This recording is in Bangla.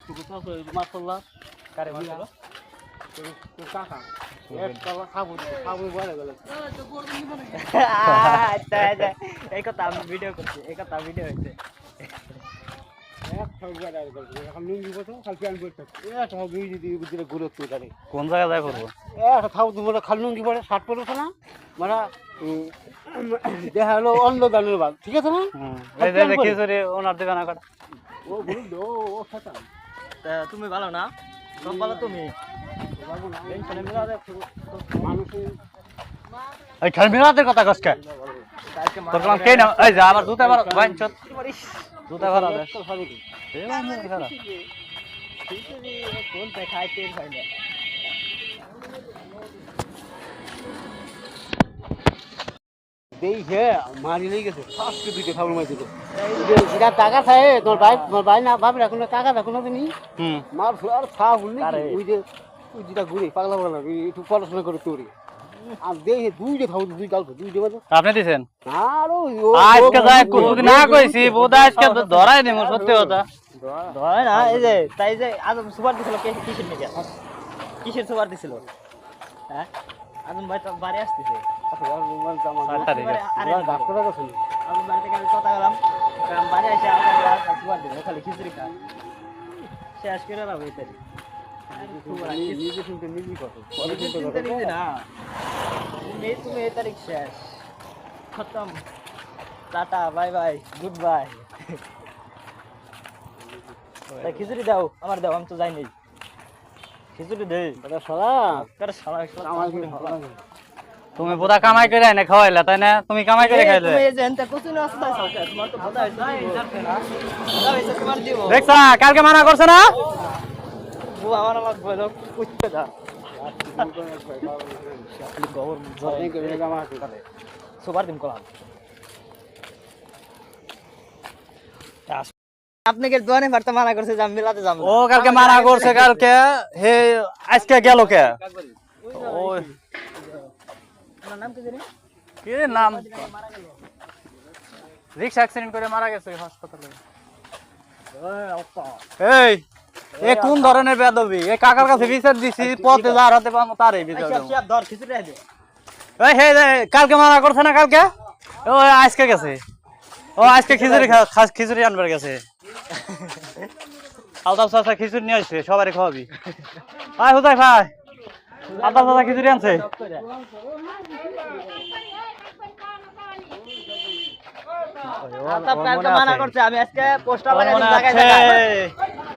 মাশাআল্লাহ কারে মাশাআল্লাহ কাকা এই কথা আমি ভিডিও করছি এই কথা ভিডিও হয়েছে কোন জায়গা যায় করবো খালি লুঙ্গি পরে শার্ট পরেছে না মানে দেখা হলো অন্য গানের বাদ ঠিক আছে না খিচুড়ি ওনার দেবে না কাটা ও বলুন ও শতান তুমি ভালো না সব ভালো তুমি এই খালমিরাদের কথা কসকে তোর কাম কে না এই যা আবার জুতা বার বাইন চত জুতা ভাড়া দে এই মানে খারাপ কোন দেখাই তেল হয় না দেখে মারি লেগে গেছে ফার্স্ট দুইটা খাবার মারি দিল যেটা টাকা খায় তোর ভাই না ভাবি এখন টাকা দেখো না তুমি মার আর খা বললি ওই যে ওই যেটা ঘুরে পাগলা পাগলা একটু পড়াশোনা করে তোরে আর দেখে দুইটা খাবো দুই কাল দুইটা মানে আপনি দিবেন আর আজকে যায় কুকুর না কইছি বোধা আজকে ধরাই দেব সত্যি কথা ধরে না এই যে তাই যে আজম সুপার দিছিল কিসের নিকে কিসের সুপার দিছিল হ্যাঁ আজম ভাই তো বাড়ি আসতেছে ডাক্তারের কাছে আমি বাড়ি থেকে আমি কথা বললাম বাড়ি এসে সুপার দিল খালি খিচুড়ি খা শেষ করে না ভাই তাই নিজে শুনতে নিজে কথা না তুমি এই তারিখ শেষ খতম tata bye bye good bye খিচুড়ি দাও আমার দাও আমি তো যাই নাই খিচুড়ি দে তুমি পুরা কামাই করে এনে খাওয়াইলা তাই না তুমি কামাই করে খাইলে দেখছা কালকে মানা করছে না সুপার দিন কলাম আপনাকে দোয়ানে ফারতে মানা করছে যে আমি মেলাতে যাব ও কালকে মানা করছে কালকে হে আজকে গেল কে ওই আপনার নাম কি জানি কি নাম রিক্সা অ্যাক্সিডেন্ট করে মারা গেছে হাসপাতালে এই এ কোন ধরনের বেদবি এ কাকার কাছে বিচার দিছি পথে যার হাতে পাবো তারই বিচার দেব সব ধর খিচুড়ি দে এই হে কালকে মানা করছে না কালকে ও আজকে গেছে ও আজকে খিচুড়ি খাস খিচুড়ি আনবার গেছে আলতাফ চাচা খিচুড়ি নিয়ে আসছে সবারই খাওয়াবি আয় হুদাই ভাই আলতাফ চাচা খিচুড়ি আনছে আলতাফ কালকে মানা করছে আমি আজকে পোস্টার লাগাই